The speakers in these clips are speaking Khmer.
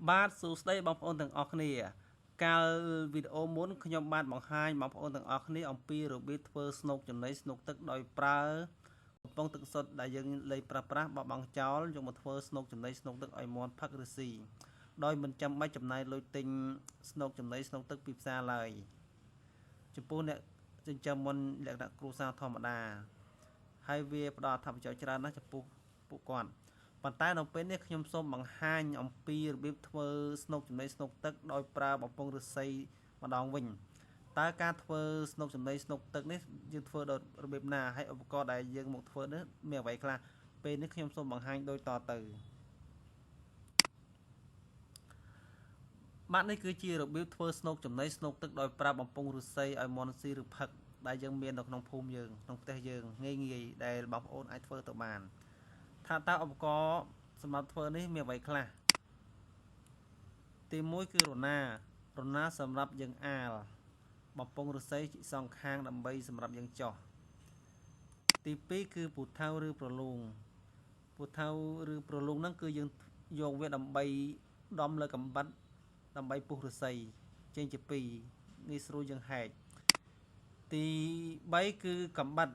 បាទសួស្តីបងប្អូនទាំងអស់គ្នាកាលវីដេអូមុនខ្ញុំបានបង្ហាញបងប្អូនទាំងអស់គ្នាអំពីរបៀបធ្វើស្នូកចំណីស្នូកទឹកដោយប្រើកំប៉ុងទឹកសុទ្ធដែលយើងលេងប្រើប្រាស់បោះបង់ចោលយកមកធ្វើស្នូកចំណីស្នូកទឹកឲ្យមាន់ផឹកឬស៊ីដោយមិនចាំបាច់ចំណាយលុយទិញស្នូកចំណីស្នូកទឹកពីផ្សារឡើយចំពោះអ្នកចិញ្ចឹមមាន់លក្ខណៈគ្រួសារធម្មតាហើយវាផ្ដល់អត្ថប្រយោជន៍ច្រើនណាស់ចំពោះពួកគាត់ប៉ុន្តែនៅពេលនេះខ្ញុំសូមបង្ហាញអំពីរបៀបធ្វើស្នូកចំណីស្នូកទឹកដោយប្រើបំពង់ឫស្សីម្ដងវិញតើការធ្វើស្នូកចំណីស្នូកទឹកនេះយើងធ្វើដោយរបៀបណាហើយឧបករណ៍ដែលយើងមកធ្វើនេះមានអ្វីខ្លះពេលនេះខ្ញុំសូមបង្ហាញដូចតទៅបាទនេះគឺជារបៀបធ្វើស្នូកចំណីស្នូកទឹកដោយប្រើបំពង់ឫស្សីឲ្យមាន់ស៊ីឬផឹកដែលយើងមាននៅក្នុងភូមិយើងក្នុងផ្ទះយើងងាយៗដែលបងប្អូនអាចធ្វើទៅបានថាតើឧបករណ៍សម្រាប់ធ្វើនេះមានអ្វីខ្លះទី1គឺរណាសម្រាប់យើងអាលបំពង់ឫស្សីសងខាងដើម្បីសម្រាប់យើងចោះទី2គឺពូថៅឬប្រឡូងហ្នឹងគឺយើងយកវាដើម្បីដំលើកំបិតដើម្បីពុះឫស្សីចេញជាពីរងាយស្រួលយើងហែកទី3គឺកំបិត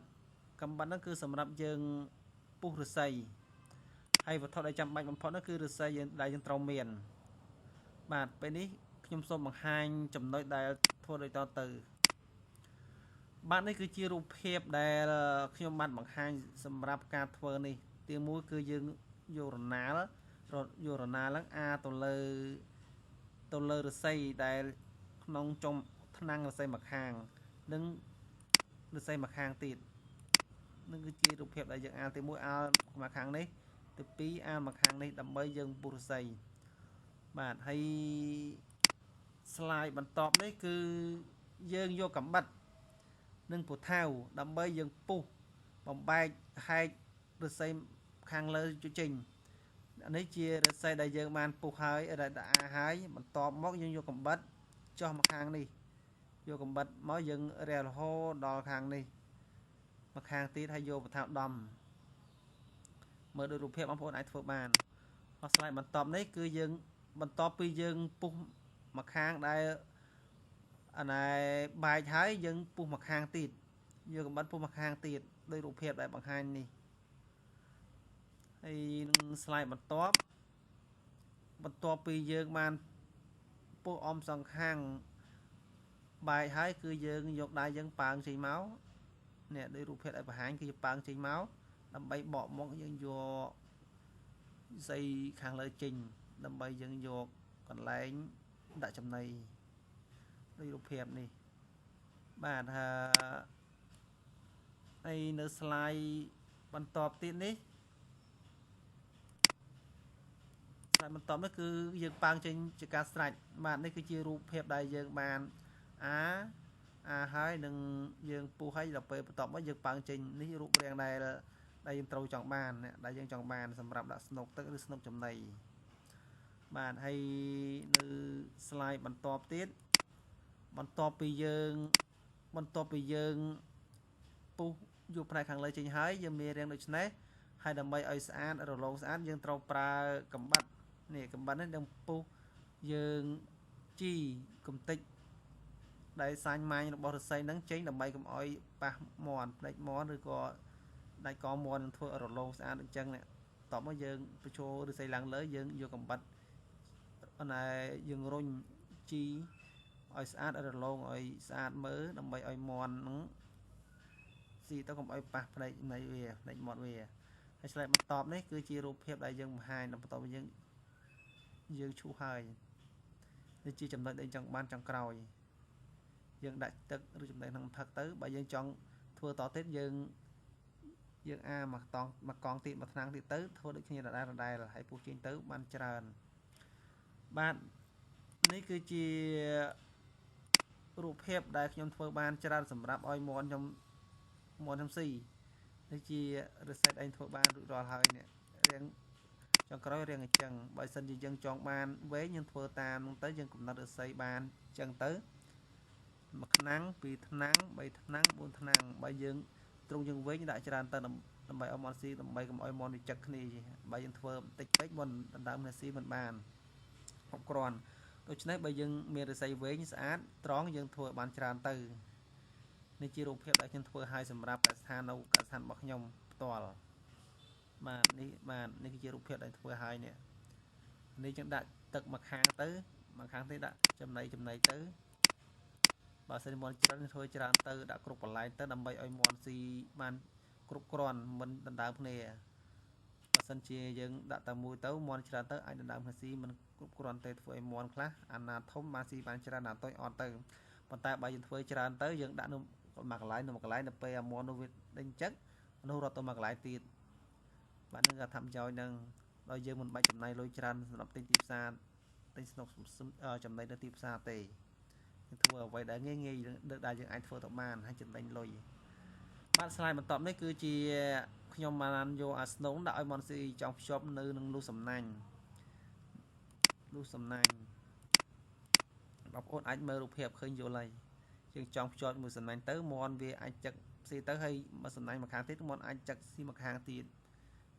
ហ្នឹងគឺសម្រាប់យើងពុះឫស្សីហើយវត្ថុដែលចាំបាច់បំផុតនោះគឺឫស្សីដែលយើងត្រូវមានបាទពេលនេះខ្ញុំសូមបង្ហាញចំណុចដែលធ្វើដូចតទៅបាទនេះគឺជារូបភាពដែលខ្ញុំបានបង្ហាញសម្រាប់ការធ្វើនេះទី1គឺយើងយករណាលឡើងអាទៅលើឫស្សីដែលក្នុងចុងថ្នាំងឫស្សីម្ខាងនិងឫស្សីម្ខាងទៀតនឹងគឺជារូបភាពដែលយើងអាលទី1អាលម្ខាងនេះទី2អាលម្ខាងនេះដើម្បីយើងពុះឫស្សីបាទហើយស្លាយបន្ទាប់នេះគឺយើងយកកំបិតនិងពូថៅដើម្បីយើងពុះបំបែកហែកឫស្សីខាងលើចេញនេះជាឫស្សីដែលយើងបានពុះហើយដែលអាហើយបន្ទាប់មកយើងយកកំបិតចោះមកខាងនេះយកកំបិតមកយើងរារហូតដល់ខាងនេះមកខាងទៀតហើយយកពូថៅដំមើលដូចរូបភាពបងប្អូនអាចធ្វើបានហើយស្លាយបន្ទាប់នេះគឺយើងបន្ទាប់ពីយើងពុះមកខាងដែលអាណែបែកហើយយើងពុះមកខាងទៀតយកកំបិតពុះមកខាងទៀតដោយរូបភាពដែលបង្ហាញនេះហើយនឹងស្លាយបន្ទាប់ពីយើងបានពុះអមសងខាងបែកហើយគឺយើងយកដៃយើងប៉ើងចេញមកនេះដោយរូបភាពដែលបង្ហាញគឺប៉ើងចេញមកដើម្បីបកមកយើងយកស្អីខាងលើចេញដើម្បីយើងយកកន្លែងដាក់ចំណីដោយរូបភាពនេះបាទហើយនៅស្លាយបន្ទាប់ទៀតនេះគឺយើងប៉ើងចេញជាការស្រេចបាទនេះគឺជារូបភាពដែលយើងបានអាហើយនឹងយើងពុះហើយដល់ពេលបន្ទាប់មកយើងប៉ើងចេញនេះរូបរាងដែលយើងត្រូវចង់បានដែលយើងចង់បានសម្រាប់ដាក់ស្នូកទឹកឬស្នូកចំណីបាទហើយនៅស្លាយបន្ទាប់ទៀតបន្ទាប់ពីយើងពុះយកផ្នែកខាងលើចេញហើយយើងមានរាងដូចនេះហើយដើម្បីឲ្យស្អាតរលោងស្អាតយើងត្រូវប្រើកំបិតនេះនឹងពុះយើងជីកំតិចដែលសាញ់ម៉ាញរបស់ឫស្សីហ្នឹងចេញដើម្បីកុំឲ្យប៉ះមាន់ផ្នែកមាន់ឬក៏ដៃកមាន់នឹងធ្វើឲ្យរលោងស្អាតអញ្ចឹងតបមកយើងបញ្ចូលឫស្សីឡើងលើយើងយកកំបិតយើងរុញជីឲ្យស្អាតរលោងឲ្យស្អាតមើលដើម្បីឲ្យមាន់ហ្នឹងស៊ីទៅកុំឲ្យប៉ះផ្នែកមាត់វាហើយឆ្លែកបន្ទាប់នេះគឺជារូបភាពដែលយើងបង្ហាញបន្ទាប់យើងឈូសហើយនេះជាចំណុចដែលចង់បានចុងក្រោយយើងដាក់ទឹកឬចំណីក្នុងផឹកទៅបើយើងចង់ធ្វើតទៀតយើងអាមកកងទៀតមកថ្នាំងទៀតទៅធ្វើដូចគ្នាដដែលហើយពុះចេញទៅបានច្រើនបាទនេះគឺជារូបភាពដែលខ្ញុំធ្វើបានច្រើនសម្រាប់ឲ្យមាន់ខ្ញុំស៊ីនេះជារ៉េសិតឯងធ្វើបានរួចរាល់ហើយនេះរៀងចុងក្រោយរៀងអញ្ចឹងបើសិនជាយើងចង់បានវែងយើងធ្វើតាមនោះទៅយើងកំណត់រ៉េសិតបានអញ្ចឹងទៅមួយថ្នាំងពីរថ្នាំងបីថ្នាំងបួនថ្នាំងបើយើងទ្រង់យើងវែងដាក់ច្រើនទៅដើម្បីឲ្យមាន់ស៊ីដើម្បីកុំឲ្យមាន់វាចឹកគ្នាបើយើងធ្វើបន្តិចពេកមាន់ដណ្ដើមគ្នាស៊ីមិនបានអ គ្រប់គ្រាន់ដូច្នេះបើយើងមានឫស្សីវែងស្អាតត្រង់យើងធ្វើបានច្រើនទៅនេះជារូបភាពដែលខ្ញុំធ្វើឲ្យសម្រាប់កសិដ្ឋាននៅកសិដ្ឋានរបស់ខ្ញុំផ្ទាល់បាទនេះគឺជារូបភាពដែលធ្វើឲ្យនេះយើងដាក់ទឹកមួយខាងទៅមួយខាងទៀតដាក់ចំណីទៅបើសិនមាន់ច្រើនធ្វើច្រើនទៅដាក់គ្រប់កន្លែងទៅដើម្បីឲ្យមាន់ស៊ីបានគ្រប់គ្រាន់មិនដណ្ដើមគ្នាបើសិនជាយើងដាក់តែមួយទៅមាន់ច្រើនទៅអាចដណ្ដើមគ្នាស៊ីមិនគ្រប់គ្រាន់ទេធ្វើឲ្យមាន់ខ្លះអាណាធំបានស៊ីបានច្រើនអាតូចអត់ទៅប៉ុន្តែបើយើងធ្វើច្រើនទៅយើងដាក់នៅមួយកន្លែងទៅពេលអាមាន់នោះវាដេញចឹកនោះរត់ទៅមួយកន្លែងទៀតបាទនឹងថាប្រយោជន៍នឹងដោយយើងមិនបាច់ចំណាយលុយច្រើនសម្រាប់ទិញទីផ្សារទិញស្នុកចំណីនៅទីផ្សារទេធ្វើអ្វីដែលងាយដែលយើងអាចធ្វើទៅបានហើយចំណេញលុយបាទស្លាយបន្ទាប់នេះគឺជាខ្ញុំបានយកអាស្នូងដាក់ឲ្យមាន់ស៊ីចង់ភ្ជាប់នៅនឹងលូសំណាញ់បងប្អូនអាចមើលរូបភាពឃើញយល់ហើយយើងចង់ភ្ជាប់មួយសំណាញ់ទៅមាន់វាអាចចឹកស៊ីទៅហើយមកសំណាញ់មួយខាងទៀតមាន់អាចចឹកស៊ីមួយខាងទៀត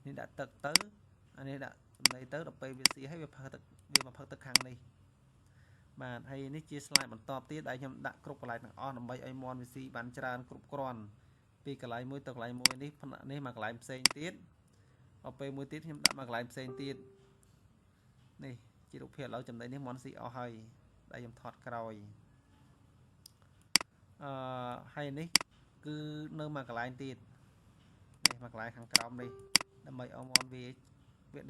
នេះដាក់ទឹកទៅអានេះដាក់ចំណីទៅដល់ពេលវាស៊ីហើយវាផឹកទឹកខាងនេះបាទហើយនេះជាស្លាយបន្ទាប់ទៀតដែលខ្ញុំដាក់គ្រប់កន្លែងទាំងអស់ដើម្បីឲ្យមាន់វាស៊ីបានច្រើនគ្រប់គ្រាន់ពីកន្លែងមួយទៅកន្លែងមួយនេះមកកន្លែងផ្សេងទៀតដល់ពេលមួយទៀតខ្ញុំដាក់មកកន្លែងផ្សេងទៀតនេះជារូបភាពឥឡូវចំណីនេះមាន់ស៊ីអស់ហើយដែលខ្ញុំថតក្រោយហើយនេះគឺនៅមកកន្លែងទៀតនេះមកកន្លែងខាងក្រោមនេះដើម្បីឲ្យមាន់វា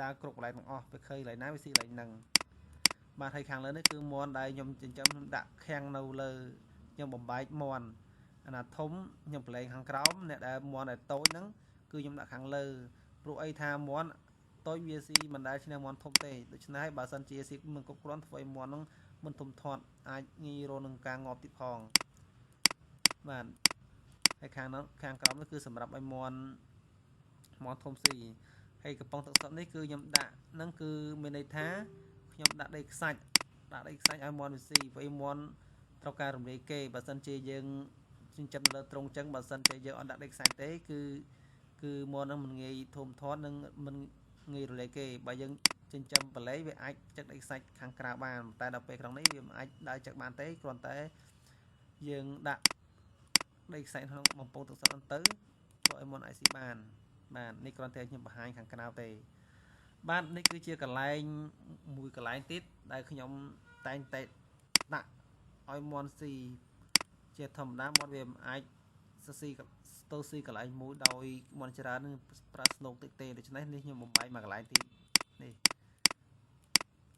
ដើរគ្រប់កន្លែងទាំងអស់វាឃើញកន្លែងណាវាស៊ីកន្លែងហ្នឹងបាទហើយខាងលើនេះគឺមាន់ដែលខ្ញុំចិញ្ចឹមខ្ញុំដាក់ខាំងនៅលើខ្ញុំបំបែកមាន់អាណាធំខ្ញុំប្រឡែងខាងក្រោមអ្នកដែលមាន់ដែលតូចហ្នឹងគឺខ្ញុំដាក់ខាងលើព្រោះអីថាមាន់តូចវាស៊ីមិនដែលឈ្នះមាន់ធំទេដូច្នេះបើសិនជាស៊ីមិនគ្រប់គ្រាន់ធ្វើឲ្យមាន់ហ្នឹងមិនធំធាត់អាចងាយរងនឹងការងាប់ទៀតផងបាទហើយខាងក្រោមនេះគឺសម្រាប់ឲ្យមាន់ធំស៊ីហើយកំប៉ុងទឹកសុទ្ធនេះគឺខ្ញុំដាក់ហ្នឹងគឺមានន័យថាខ្ញុំដាក់ដីខ្សាច់ឲ្យមាន់វាស៊ីព្រោះមាន់ត្រូវការរំលាយគេបើសិនជាយើងចិញ្ចឹមលើត្រង់ចឹងបើសិនជាយើងអត់ដាក់ដីខ្សាច់ទេគឺមាន់ហ្នឹងមិនងាយធំធាត់និងមិនងាយរលាយគេបើយើងចិញ្ចឹមបលែវាអាចចឹកដីខ្សាច់ខាងក្រៅបានតែដល់ពេលក្នុងនេះវាមិនអាចដើរចឹកបានទេគ្រាន់តែយើងដាក់ដីខ្សាច់ក្នុងបំពង់ទឹកសុទ្ធទៅធ្វើឲ្យមាន់អាចស៊ីបានបាទនេះគ្រាន់តែខ្ញុំបង្ហាញខាងក្រៅទេបាទនេះគឺជាកន្លែងមួយកន្លែងទៀតដែលខ្ញុំតែងតែដាក់ឲ្យមាន់ស៊ីជាធម្មតាមាន់វាមិនអាចស៊ីកន្លែងមួយដោយមាន់ច្រើននឹងប្រើស្នូកតិចទេដូច្នេះនេះខ្ញុំបំបែកមួយកន្លែងទៀតនេះ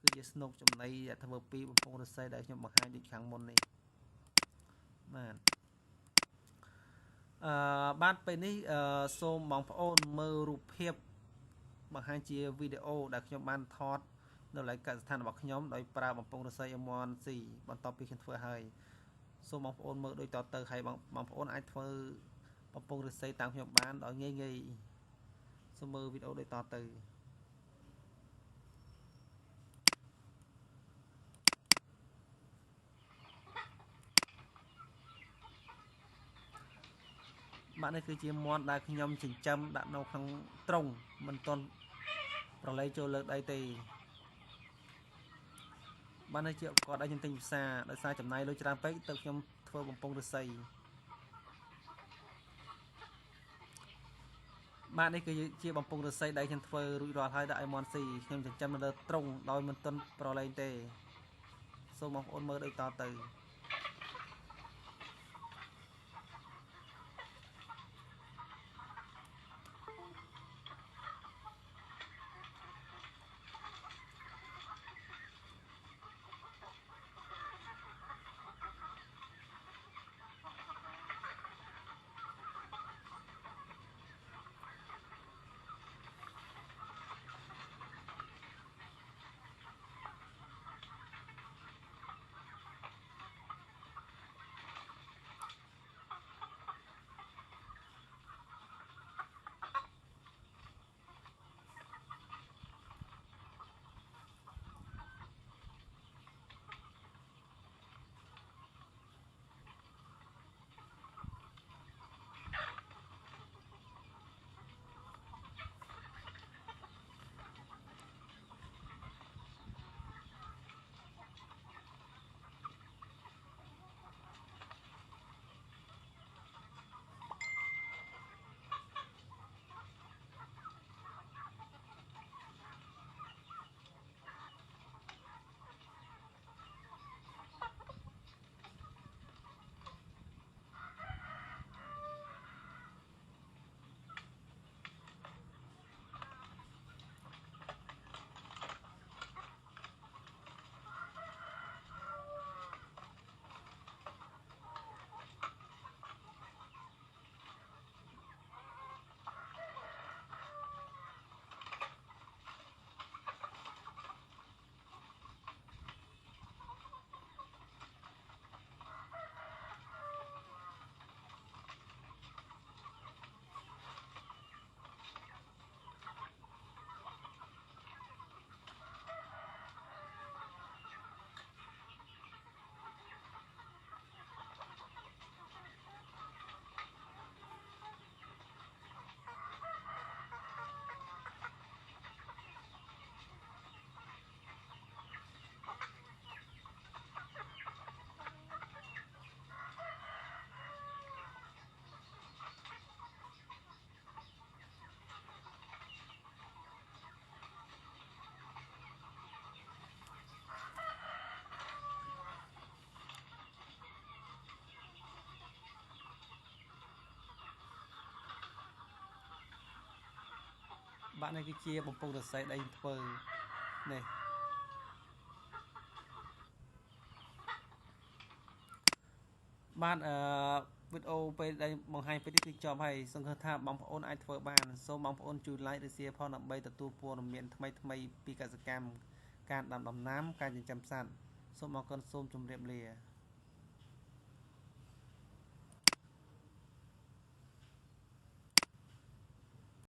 គឺជាស្នូកចំណីដែលធ្វើពីបំពង់ឫស្សីដែលខ្ញុំបង្ហាញដូចខាងមុននេះបាទបាទពេលនេះសូមបងប្អូនមើលរូបភាពបង្ហាញជាវីដេអូដែលខ្ញុំបានថតនៅកន្លែងកសិដ្ឋានរបស់ខ្ញុំដោយប្រើបំពង់ឫស្សីឲ្យមាន់ស៊ីបន្ទាប់ពីខ្ញុំធ្វើហើយសូមបងប្អូនមើលដូចតទៅហើយបងប្អូនអាចធ្វើបំពង់ឫស្សីតាមខ្ញុំបានដោយងាយសូមមើលវីដេអូដូចតទៅបាទនេះគឺជាមាន់ដែលខ្ញុំចិញ្ចឹមដាក់នៅក្នុងទ្រុងមិនទាន់ប្រឡែងចូលលើដីទេបាទនេះជាឧបករណ៍ដែលខ្ញុំទិញផ្សារដោយសារចំណាយលុយច្រើនពេកទៅខ្ញុំធ្វើបំពង់ឫស្សីបាទនេះគឺជាបំពង់ឫស្សីដែលខ្ញុំធ្វើរួចរាល់ហើយដាក់ឲ្យមាន់ស៊ីខ្ញុំចិញ្ចឹមនៅលើទ្រុងដោយមិនទាន់ប្រឡែងទេសូមបងប្អូនមើលដូចតទៅ bạn này cái chia bằng phong được xây đây phơi này bạn video về đây bằng hai cái tích cho hay xong hơn tha bằng ôn ai phơi bạn số bằng ôn chui lại để chia phong làm bay tập tu phô làm miệng thay pi cả cam can đầm đầm nám can chăm săn số mà con xôm chùm đẹp lìa